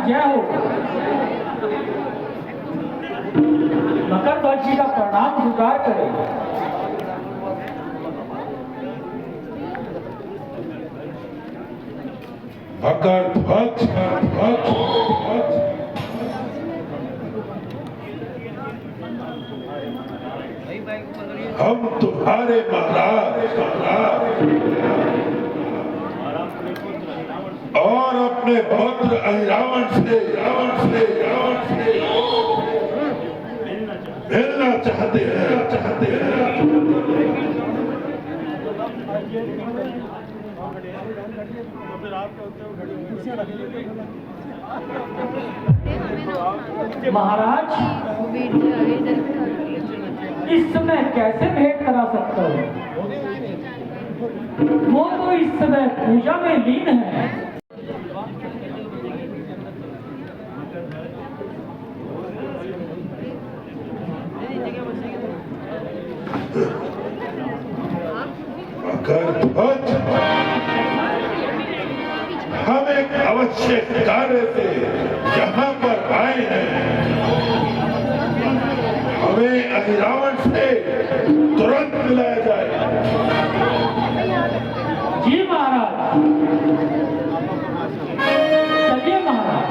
जय हो। मकर ध्वज जी का प्रणाम स्वीकार करें। मकर ध्वज हम तुम्हारे महाराज और अपने पुत्र अहिरावण से मिलना चाहते हैं। महाराज, इस समय कैसे भेंट करा सकता हूँ? वो तो इस समय पूजा में लीन है। मकर ध्वज, हम एक आवश्यक कार्य से यहाँ पर आए हैं। हमें अहिरावण से तुरंत मिलाया जाए। जी महाराज, चलिए महाराज।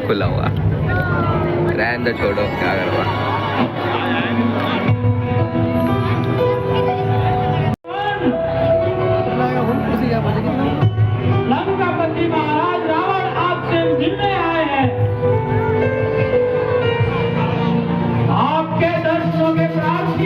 खुला हुआ रहने दो, छोड़ो, क्या करवा। लंकापति महाराज रावण आपसे मिलने आए हैं। आपके दर्शनों के प्राप्ति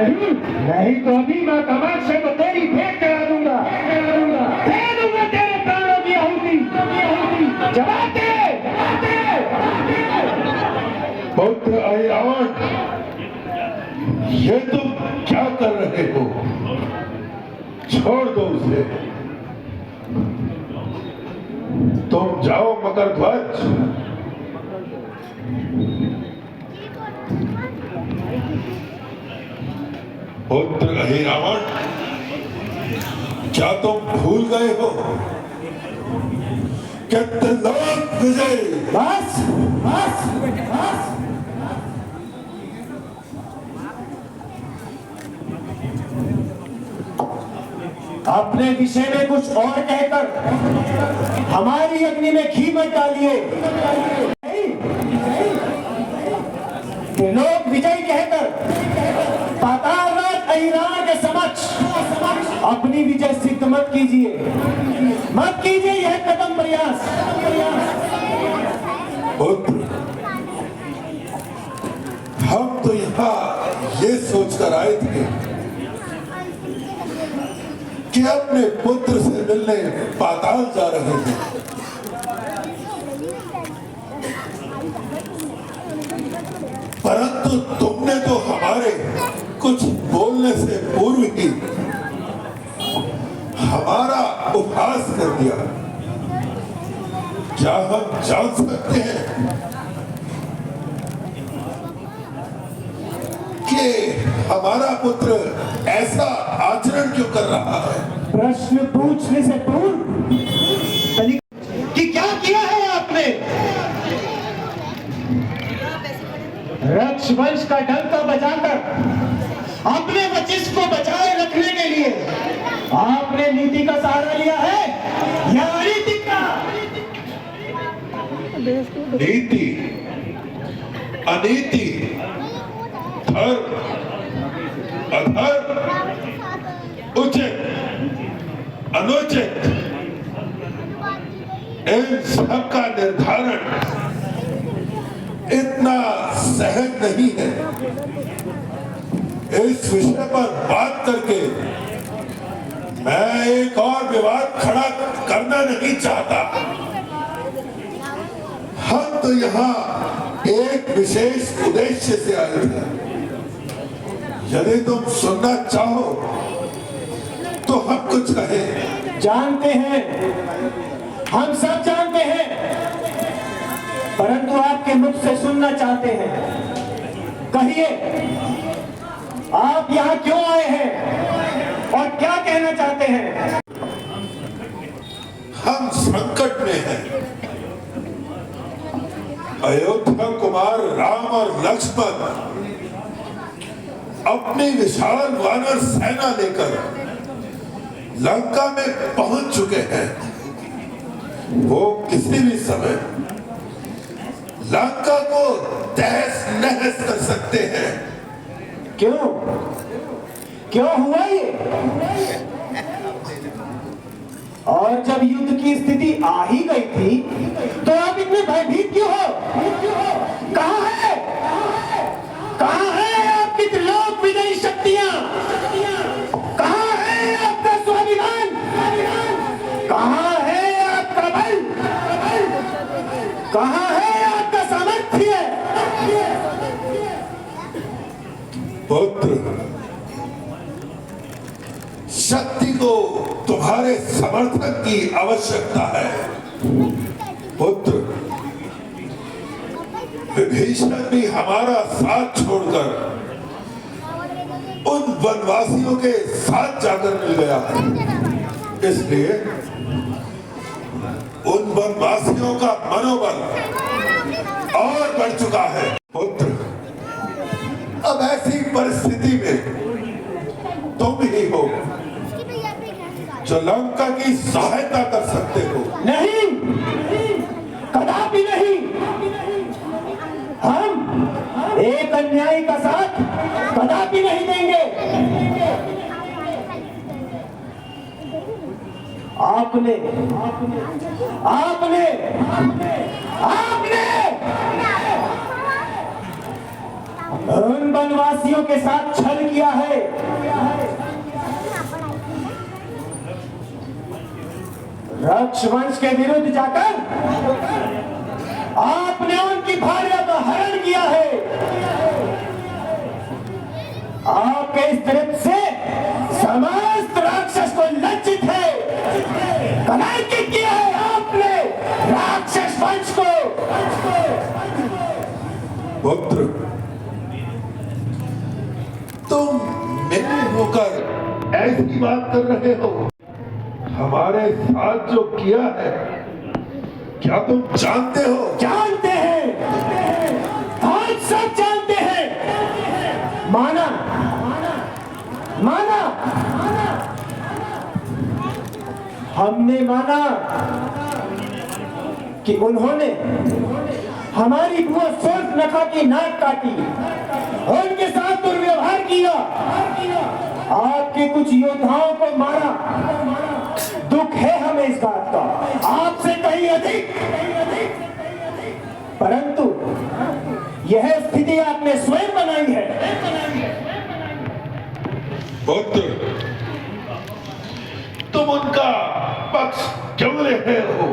नहीं तो अभी मैं कमांड को तेरी भेंट करा दूंगा, दे दूंगा तेरे प्राणों की आहुति। जवाब दे। पुत्र अहिरावण, ये तुम क्या कर रहे हो? छोड़ दो उसे। तुम जाओ मकरध्वज। पुत्र अहिरावण, क्या तुम भूल गए हो कि त्रिलोक विजय? बस बस बस। अपने विषय में कुछ और कहकर हमारी अग्नि में घी मत डालिए। त्रिलोक विजय कहकर पातालनाथ अहिरावण के समक्ष अपनी विजय सिद्ध मत कीजिए यह कदम प्रयास। पुत्र, हम तो यहाँ ये सोचकर आए थे कि अपने पुत्र से मिलने पाताल जा रहे हैं, परंतु तुमने तो हमारे कुछ बोलने से पूर्व ही हमारा उपहास कर दिया। क्या हम जान सकते हैं कि हमारा पुत्र ऐसा आचरण क्यों कर रहा है? प्रश्न पूछने से पूर्व कि क्या किया है आपने? रक्ष वंश का डंका बजाकर अपने वशिष्ठ को बचाए रखने के लिए आपने नीति का सहारा लिया है या अनीति का? नीति, अनीति, धर्म, अधर्म, उचित, अनुचित, इन सब का निर्धारण इतना सहज नहीं है। इस विषय पर बात करके मैं एक और विवाद खड़ा करना नहीं चाहता। हम तो यहाँ एक विशेष उद्देश्य से आए थे। यदि तुम सुनना चाहो तो हम कुछ कहें। जानते हैं, हम सब जानते हैं, परंतु आपके मुख से सुनना चाहते हैं। कहिए, आप यहाँ क्यों आए हैं और क्या कहना चाहते हैं? हम संकट में हैं। अयोध्या कुमार राम और लक्ष्मण अपनी विशाल वानर सेना लेकर लंका में पहुंच चुके हैं। वो किसी भी समय लंका को तहस नहस कर सकते हैं। क्यों हुआ ये? और जब युद्ध की स्थिति आ ही गई थी तो आप इतने भयभीत क्यों हो? कहाँ है आपकी त्रिलोक विजयी शक्तियां? कहाँ है आपका स्वाभिमान? कहाँ है आपका बल? कहाँ है आपका सामर्थ्य? पुत्र, शक्ति को तुम्हारे समर्थन की आवश्यकता है। पुत्र, विभीषण भी हमारा साथ छोड़कर उन वनवासियों के साथ जाकर मिल गया है। इसलिए उन वनवासियों का मनोबल और बढ़ चुका है। पुत्र, अब ऐसी परिस्थिति में तुम ही हो जो लंका की सहायता कर सकते हो। नहीं, कदापि नहीं। हम एक अन्यायी का साथ कदापि नहीं देंगे। आपने उन वनवासियों के साथ छल किया है। रक्षवंश के विरुद्ध जाकर आपने उनकी भार्या का हरण किया है। आपके इस दृढ़ से समस्त राक्षस को लज्जित है, कलंकित किया है आपने राक्षस वंश को। पुत्र, तुम मेरे होकर ऐसी बात कर रहे हो? हमारे साथ जो किया है क्या तुम जानते हो? जानते हैं, आज सब जानते हैं। माना माना हमने माना कि उन्होंने हमारी बुआ सूर्पनखा की नाक काटी, उनके साथ दुर्व्यवहार किया, आपके कुछ योद्धाओं को मारा। दुख है हमें इस बात का, आपसे कहीं अधिक। परंतु यह स्थिति आपने स्वयं बनाई है। पुत्र, तुम उनका पक्ष क्यों ले रहे हो?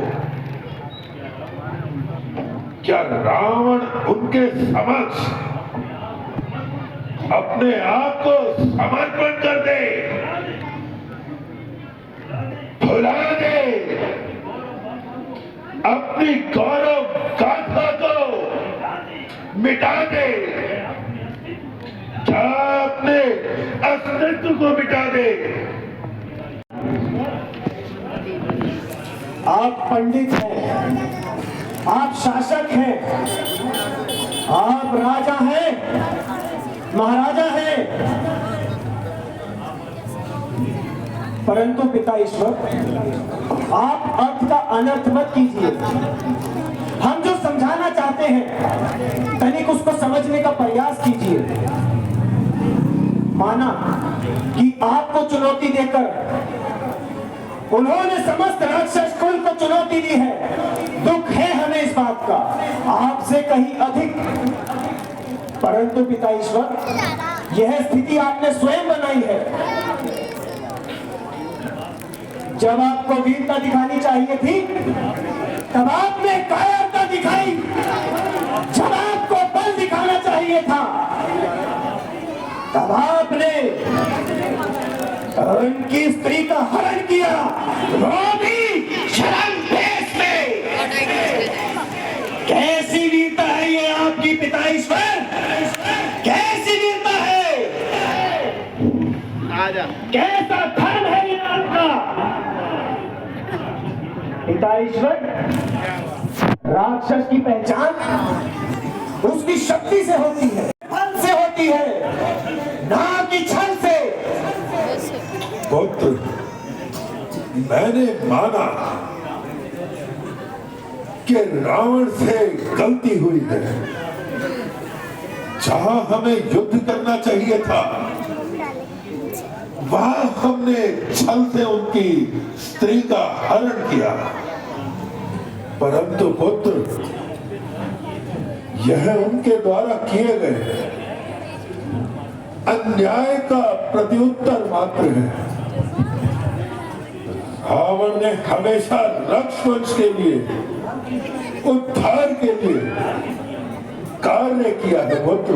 क्या रावण उनके समक्ष अपने आप को समर्पण कर दे, भुला दे, अपनी गौरव गाथा को मिटा दे, क्या अपने अस्तित्व को मिटा दे? आप पंडित हैं, आप शासक हैं, आप राजा हैं, महाराजा हैं, परंतु पिता ईश्वर, आप अर्थ का अनर्थ मत कीजिए। हम जो समझाना चाहते हैं तनिक उसको समझने का प्रयास कीजिए। माना कि आपको चुनौती देकर उन्होंने समस्त राक्षस कुल को चुनौती दी है। दुख है हमें इस बात का, आपसे कहीं अधिक। परंतु पिता ईश्वर, यह स्थिति आपने स्वयं बनाई है। जब आपको वीरता दिखानी चाहिए थी तब आपने कायरता दिखाई। जब आपको बल दिखाना चाहिए था तब आपने उनकी स्त्री का हरण किया, वो भी शर्म भेष में। कैसी वीरता है ये आपकी पिता ईश्वर? कैसी वीरता है? कैसा धर्म है ये आपका? पिता ईश्वर, राक्षस की पहचान उसकी शक्ति से होती है, बल से होती है, ना कि छल से। पुत्र, मैंने माना कि रावण से गलती हुई है। जहां हमें युद्ध करना चाहिए था वहां हमने छल से उनकी स्त्री का हरण किया। परंतु पुत्र, यह उनके द्वारा किए गए अन्याय का प्रत्युत्तर मात्र है। रावण ने हमेशा रक्षवंश के लिए, उद्धार के लिए कार्य किया है पुत्र,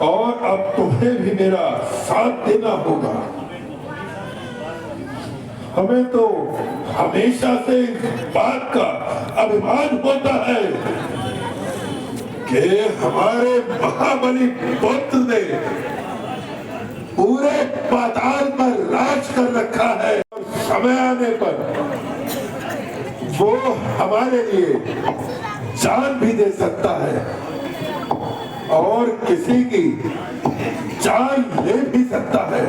और अब तुम्हें भी मेरा साथ देना होगा। हमें तो हमेशा से इस बात का अभिमान होता है कि हमारे महाबली पुत्र ने पूरे पाताल पर राज कर रखा है। समय आने पर वो हमारे लिए जान भी दे सकता है और किसी की जान ले भी सकता है।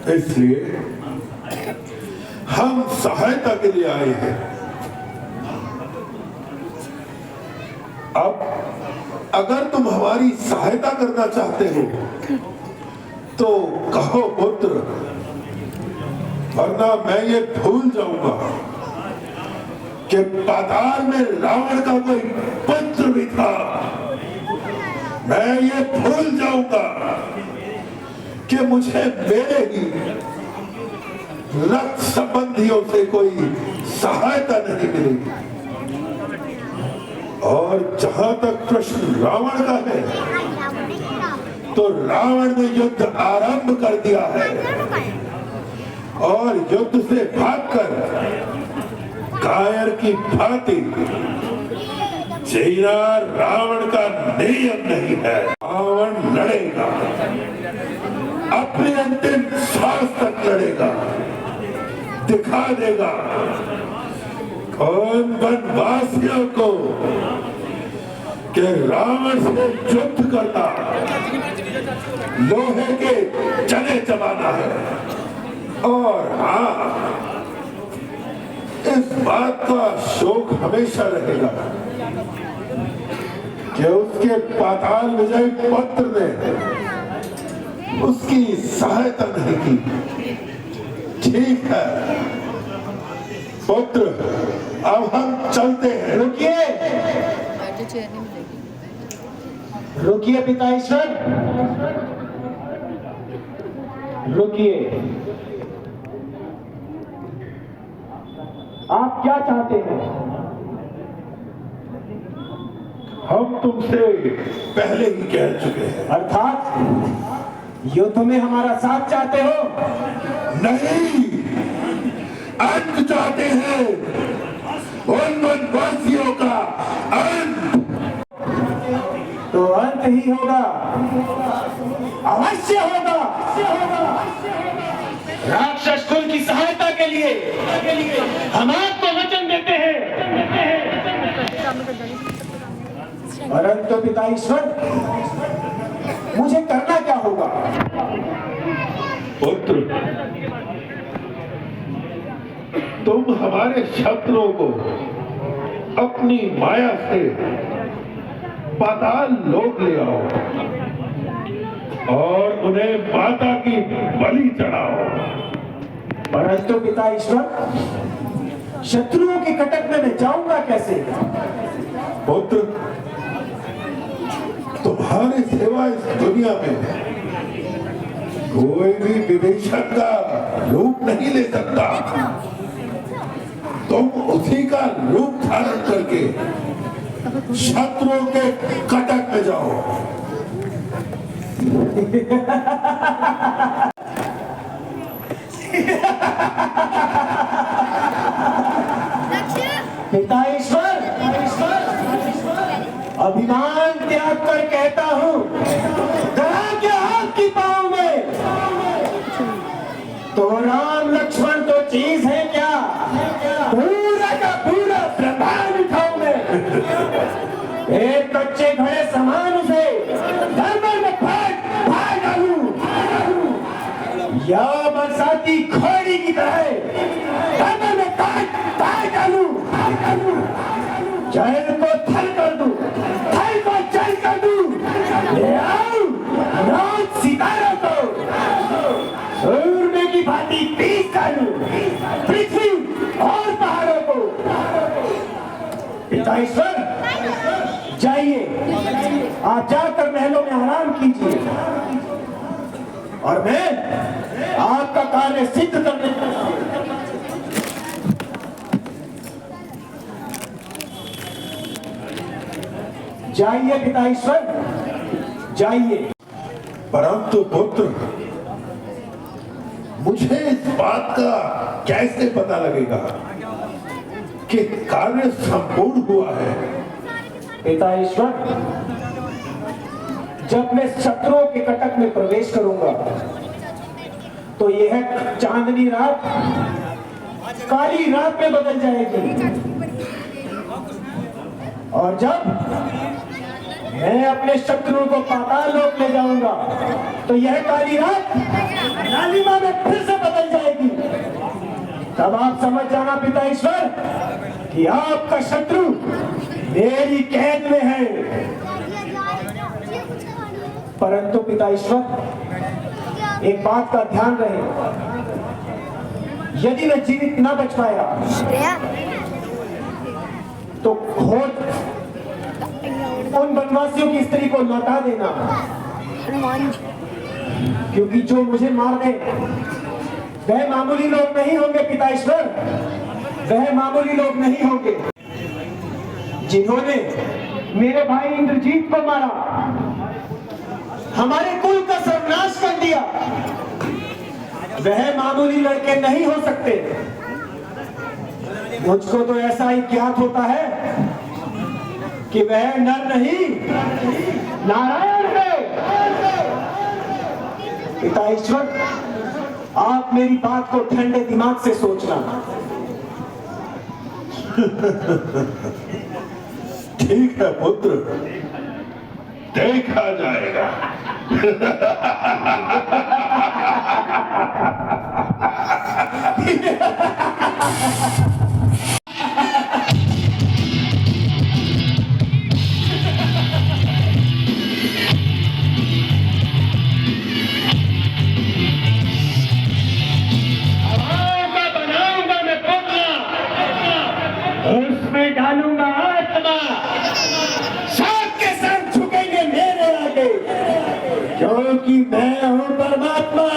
इसलिए हम सहायता के लिए आए हैं। अब अगर तुम हमारी सहायता करना चाहते हो तो कहो पुत्र, वरना मैं ये भूल जाऊंगा कि पाताल में रावण का कोई पुत्र भी था, मैं ये भूल जाऊंगा कि मुझे मेरे ही रक्त संबंधियों से कोई सहायता नहीं मिलेगी। और जहां तक प्रश्न रावण का है, तो रावण ने युद्ध आरंभ कर दिया है और युद्ध से भागकर कायर की भांति जीना रावण का नियम नहीं है। रावण लड़ेगा, अपने अंतिम सांस तक लड़ेगा, दिखा देगा कौन वनवासियों को कि रावण से युद्ध करना लोहे के चने चबाना है। और हाँ, इस बात का शोक हमेशा रहेगा कि उसके पाताल विजय पत्र ने उसकी सहायता नहीं की। ठीक है पुत्र, अब हम चलते हैं। रुकिए पिताईश्वर, रुकिए। आप क्या चाहते हैं? हम तुमसे पहले ही कह चुके हैं। अर्थात युद्ध में हमारा साथ चाहते हो? नहीं, अंत चाहते हैं, उन वनवासियों का अंत। तो अंत ही होगा, अवश्य होगा। राक्षस कुल की सहायता के लिए हम आपको वचन देते हैं। परंतु पिताईश्वर, मुझे करना क्या होगा? पुत्र, तुम हमारे शत्रुओं को अपनी माया से पाताल लोक ले आओ और उन्हें माता की बलि चढ़ाओ। परंतु पिताईश्वर, शत्रुओं के कटक में मैं जाऊंगा कैसे? पुत्र, तुम्हारे सिवा इस दुनिया में कोई भी विभीषण का रूप नहीं ले सकता। तुम उसी का रूप धारण करके शत्रुओं के कटक में जाओ। पिताईश्वर, अभिमान त्याग कर कहता हूँ, दया क्या आपकी पाँव में? तो राम लक्ष्मण तो चीज है क्या? पूरा का पूरा ब्रह्मांड उठाऊं मैं, एक कच्चे घड़े समान उसे धरमर में फाड़ डालूं, या बरसाती घोड़ी की तरह धरमर में काट डालूं, जल को थल कर दूं, थल को जल कर दूं, ले आओ रात सितारों को सूरमे की भांति पीस डालूं, पृथ्वी और पहाड़ों को। पिताईश्वर, जाइए, आप जाकर महलों में आराम कीजिए और मैं आपका कार्य सिद्ध करने जाइए। पिताईश्वर, जाइए। परंतु पुत्र, मुझे इस बात का कैसे पता लगेगा कि कार्य संपूर्ण हुआ है? पिताईश्वर, जब मैं शत्रुओं के कटक में प्रवेश करूंगा तो यह चांदनी रात काली रात में बदल जाएगी, और जब मैं अपने शत्रुओं को पाताल लोक ले जाऊंगा तो यह काली रात लालिमा में फिर से बदल जाएगी। तब आप समझ जाना पिताईश्वर कि आपका शत्रु मेरी कैद में है। परंतु पिताईश्वर, एक बात का ध्यान रहे, यदि मैं जीवित न बच पाया तो खोज उन वनवासियों की स्त्री को लौटा देना, क्योंकि जो मुझे मार दे वह मामूली लोग नहीं होंगे पिता ईश्वर, वह मामूली लोग नहीं होंगे। जिन्होंने मेरे भाई इंद्रजीत को मारा, हमारे कुल का सर्वनाश कर दिया, वह मामूली लड़के नहीं हो सकते। मुझको तो ऐसा ही ज्ञात होता है कि वह नर नहीं नारायण है। पिता ईश्वर, आप मेरी बात को ठंडे दिमाग से सोचना। ठीक है पुत्र, देखा जाएगा। उसमें डालूंगा आत्मा, सांप के संग झुकेंगे मेरे आगे, क्योंकि मैं हूं परमात्मा।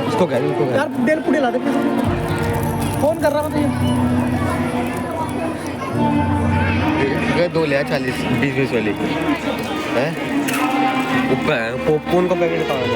इसको कह दो यार डेल पुड़े ला दे फोन कर रहा मैं 2 ले 40 20 वाली है ऊपर पॉपकॉर्न का पैकेट कहाँ है।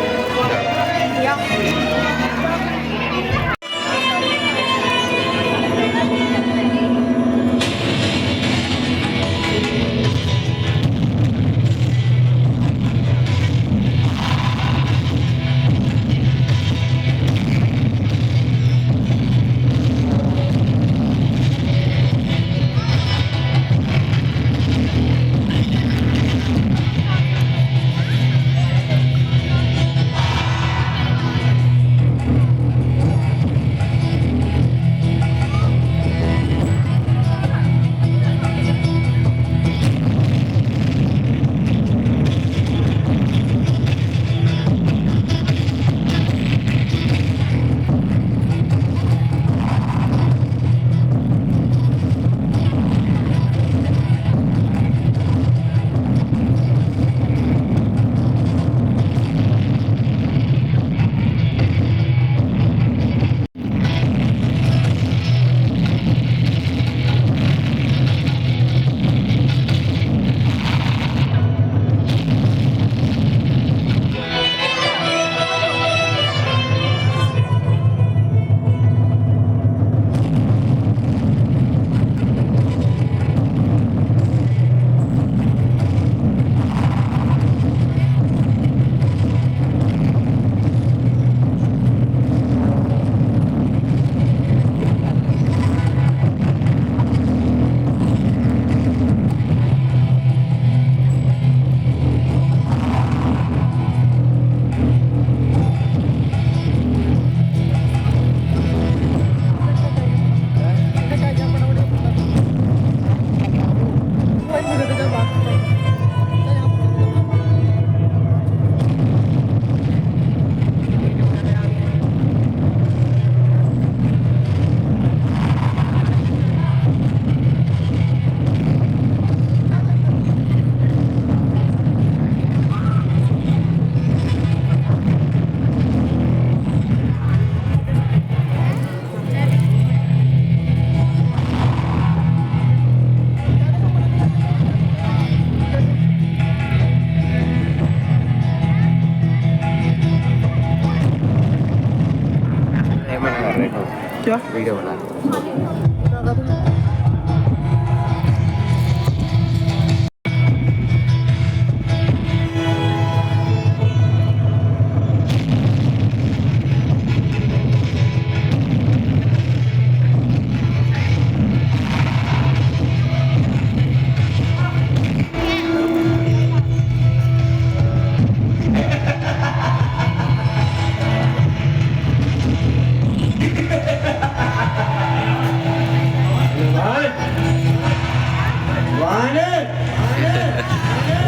वानर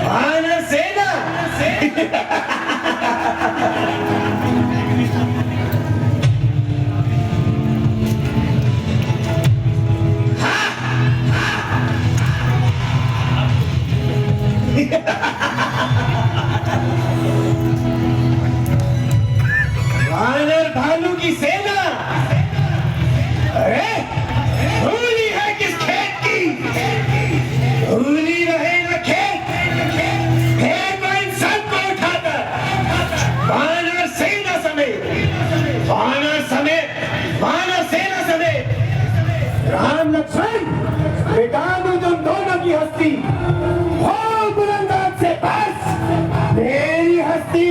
वानर सेना वानर भालू की सेना। अरे धूली है किस खेत की, धूली रहे न खेत, फेंको इन सबको उठाकर वानर सेना समेत, वानर सेना समेत राम लक्ष्मण मिटा दो तुम दोनों की हस्ती। हो बुलंदाज से बस मेरी हस्ती।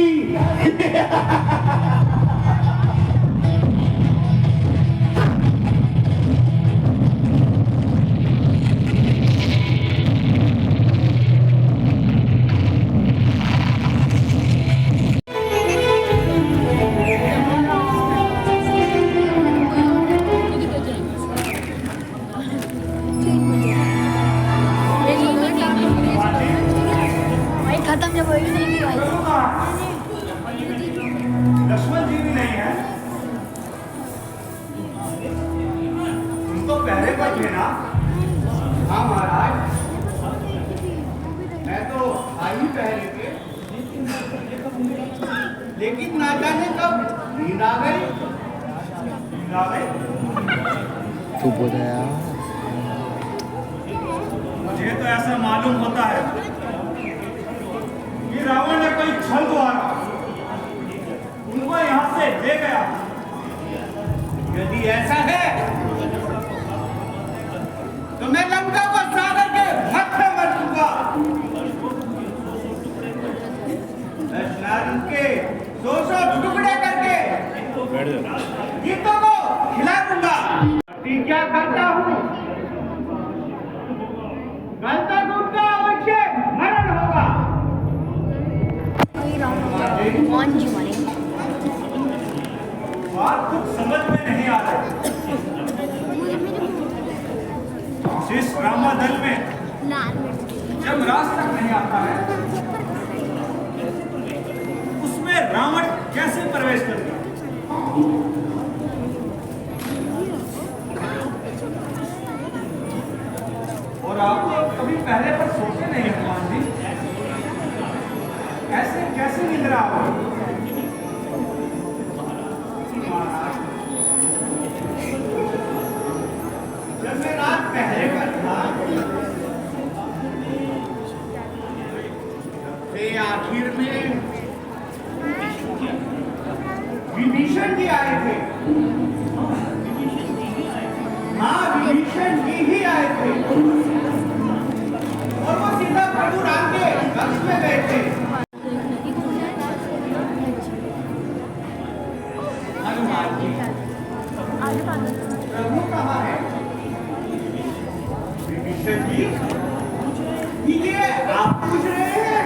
भाई खत्म जब वही नहीं की भाई लक्ष्मण जी भी नहीं है, तुमको पहले पर थे ना? हाँ महाराज, मैं तो आई पहले थे, लेकिन ना जाने कब नींद आ गई। चुप हो जाया। मुझे तो ऐसा मालूम होता है कि रावण ने कोई छल द्वारा उनको यहाँ से ले गया। यदि ऐसा है तो मैं लंका को सागर के हाथ में मर दूंगा। के 200 टुकड़े करके गीतों को खिला दूंगा। क्या करता हूँ, गलता गुप्ता अवश्य मरण होगा। कौन जी मरे बात कुछ समझ में नहीं आ रही। जिस रामा दल में जब रास तक नहीं आता है, उसमें रावण कैसे प्रवेश कर गया? और आप कभी पहले पर सोचे नहीं हनुमान जी, कैसे निद्रा हो? जब मैं रात पहले पर था, आखिर में विभीषण जी आए थे। हाँ, विभीषण जी ही आए थे और वो सीधा प्रभु राम के कक्ष में गए थे। हनुमान जी, प्रभु कहाँ है? विभीषण जी, ये आप पूछ रहे हैं?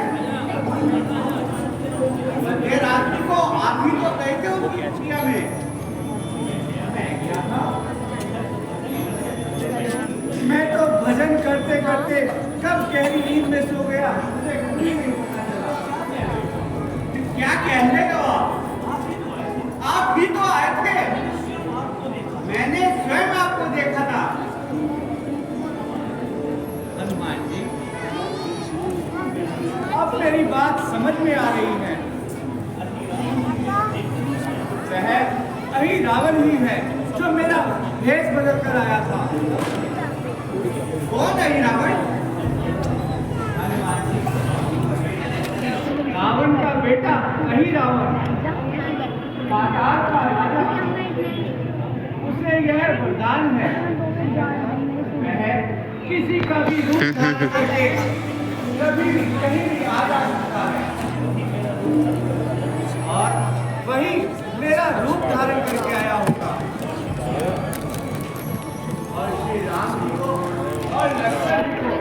मध्य रात्रि को आप ही तो गए थे उनकी हत्या में। मैं गया था, मैं तो भजन करते करते कब गहरी नींद में सो गया, मुझे कुछ नहीं पता चला। क्या कहने का आप भी तो आए थे, मैंने स्वयं आपको देखा था। हनुमान जी, अब मेरी बात समझ में आ रही है। वह अही रावण ही है जो मेरा भेष बदल कर आया था। कौन है रावण? रावण का बेटा अही रावण, पाताल का राजा। उसे यह वरदान है, वह किसी का भी रूप धारण करके कभी भी कहीं भी आ जा सकता है। और वही मेरा रूप धारण करके आया होगा और श्री राम जी को और लक्ष्मण जी को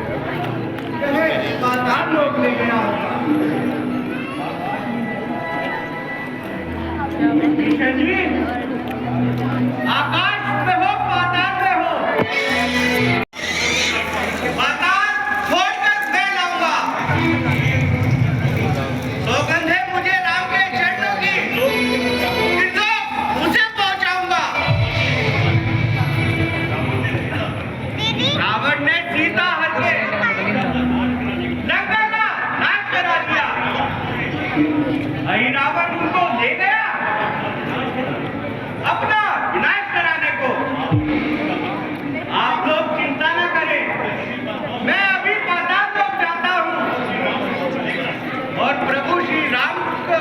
कहे पाताल लोक ले गया होगा। विभीषण जी, आकाश में हो, पाताल में हो, सीता हर के लंका का नाश करा दिया। रावण उनको ले गया अपना विनाश कराने को। आप लोग चिंता न करें, मैं अभी पाताल लोक जाता हूँ और प्रभु श्री राम को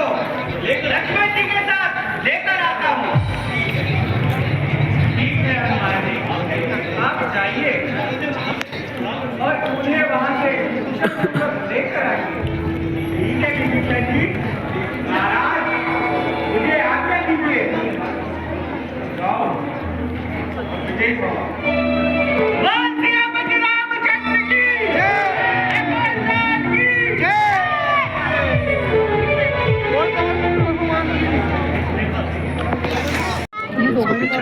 लक्ष्मण जी के साथ लेकर आता हूँ। ठीक है हमारे, आप जाइए और उन्हें वहां से लेकर आइए। ठीक है कृष्ण जी, महाराज मुझे आज्ञा दीजिए। जाओ, विजय भव। रामचंद्र की जय, भगवान की जय। उसको पीछे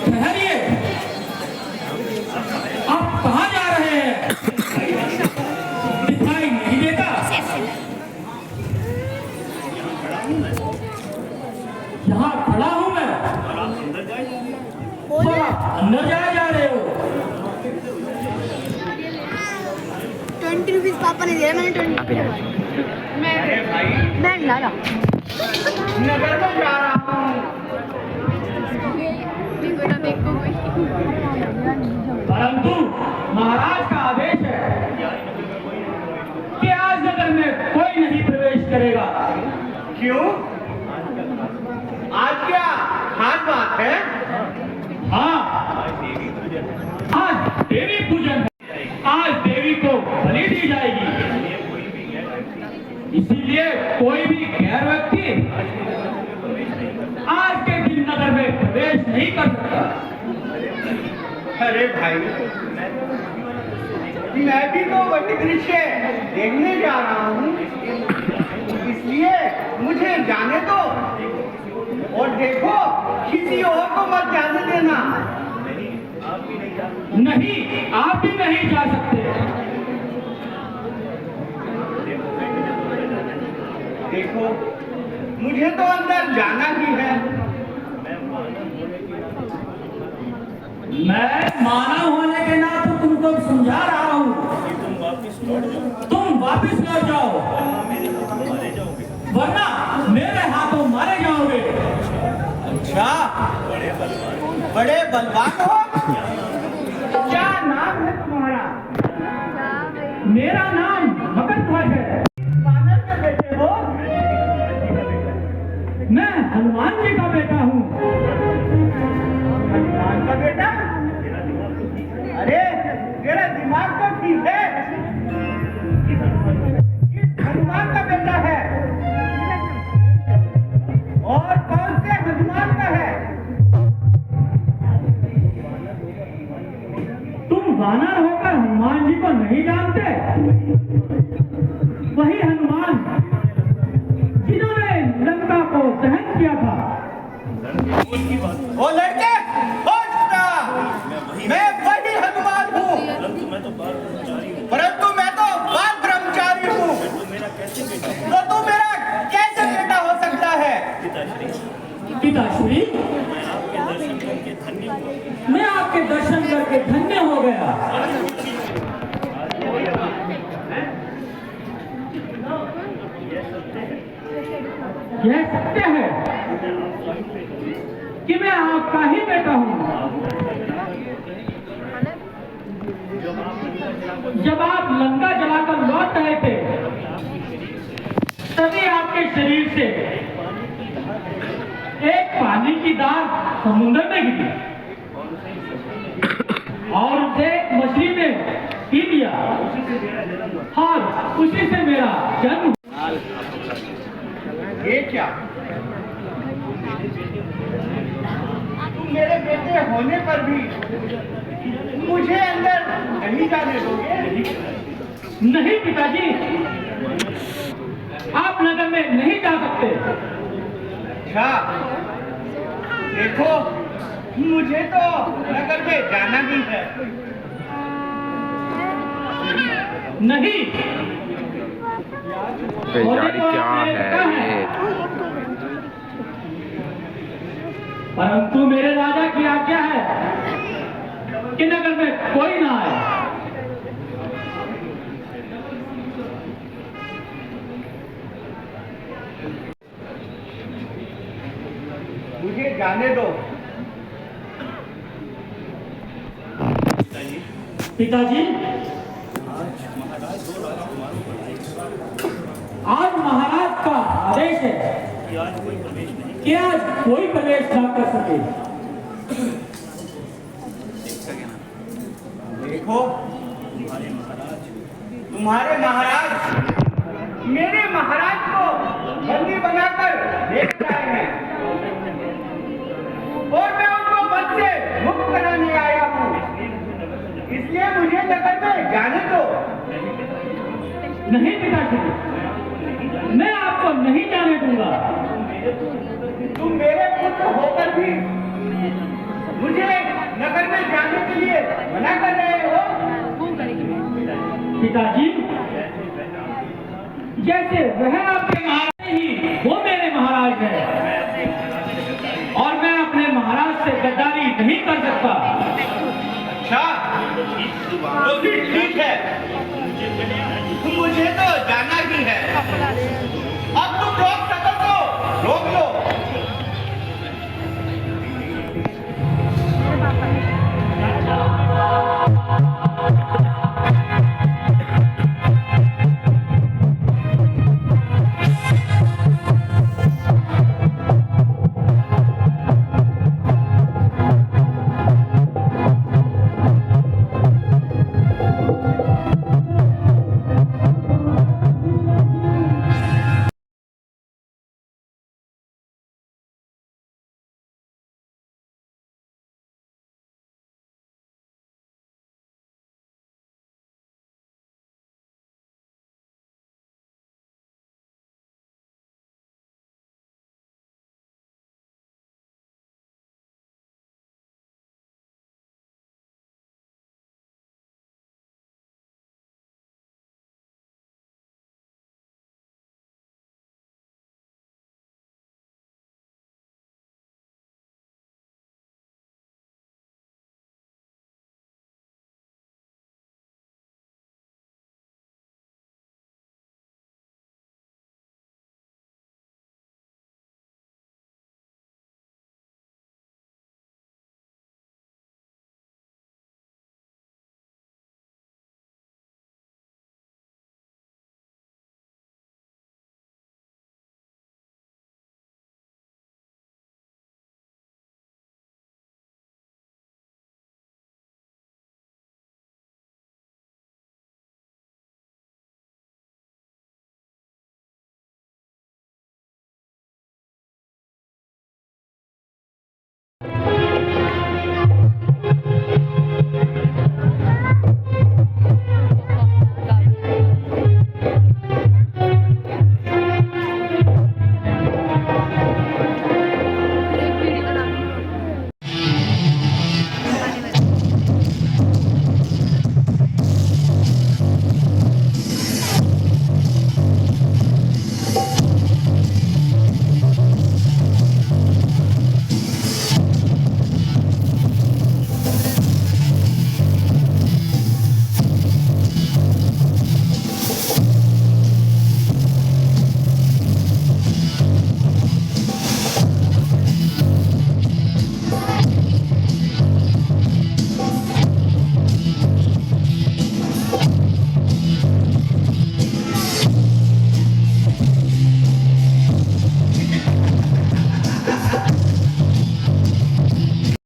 ठहरिए, आप कहाँ जा रहे हैं? दिखाई नहीं देता। यहाँ खड़ा हूँ मैं। अंदर जा रहे हो? 20 रुपीज पापा ने दिया, मैंने 20 मैं ला रहा नगर में जा रहा हूँ। परंतु महाराज का आदेश है कि आज नगर में कोई नहीं प्रवेश करेगा। क्यों? आज क्या खास बात है? हाँ, आज देवी पूजन है। आज देवी को बलि दी जाएगी, इसीलिए कोई भी गैर व्यक्ति आज के दिन नगर में प्रवेश नहीं कर सकता। अरे भाई, मैं भी तो वही दृश्य देखने जा रहा हूँ, इसलिए मुझे जाने दो। और देखो, किसी और को मत जाने देना। नहीं, आप भी नहीं जा सकते। देखो, मुझे तो अंदर जाना ही है। मैं मानव होने के नाते तुमको समझा रहा हूँ, तुम वापिस लौट जाओ, वरना मेरे हाथों मारे जाओगे। अच्छा, बड़े बलवान हो। क्या नाम है तुम्हारा? मेरा नाम मकरध्वज है। वानर के बेटे हो? मैं हनुमान जी का बेटा हूँ। हनुमान का बेटा? अरे, तेरा दिमाग तो ठीक है। किस हनुमान का बेटा है? और कौन से हनुमान का है? तुम वानर होकर हनुमान जी को नहीं जानते? वही हनुमान जिन्होंने लंका को दहन किया था। ओ लड़के, मैं वही हनुमान हूँ, परंतु मैं तो बाल ब्रह्मचारी हूँ। तो तू मेरा कैसे बेटा हो सकता है? पिताश्री, मैं आपके दर्शन करके धन्य हो गया। यह सत्य है कि मैं आपका ही बेटा हूँ। जब आप लंका जलाकर लौट रहे थे, तभी आपके शरीर से एक पानी की दाल समुद्र में गिरी और उसे एक मछली ने पी लिया और उसी से मेरा जन्म। ये क्या? तुम मेरे बेटे होने पर भी मुझे अंदर नहीं जाने दोगे? नहीं पिताजी, आप नगर में नहीं जा सकते। अच्छा, देखो मुझे तो नगर में जाना भी है। नहीं, बेचारी क्या है ये? परंतु मेरे राजा की आज्ञा है कि नगर में कोई ना आए। मुझे जाने दो। पिताजी, आज महाराज का आदेश है कि आज कोई प्रवेश न कर सके। देखो तुम्हारे महाराज मेरे महाराज को बंदी बनाकर लेकर आए हैं और मैं उनको वध से मुक्त कराने आया हूँ। इसलिए मुझे नगर में जाने दो। नहीं पिताजी, मैं आपको नहीं जाने दूंगा। तुम मेरे पुत्र होकर भी मुझे नगर में जाने के लिए मना कर रहे हो। पिताजी, जैसे वह आपके महाराज ही वो मेरे महाराज है और मैं अपने महाराज से गद्दारी नहीं कर सकता। अच्छा, तो फिर ठीक है, मुझे तो जाना ही है।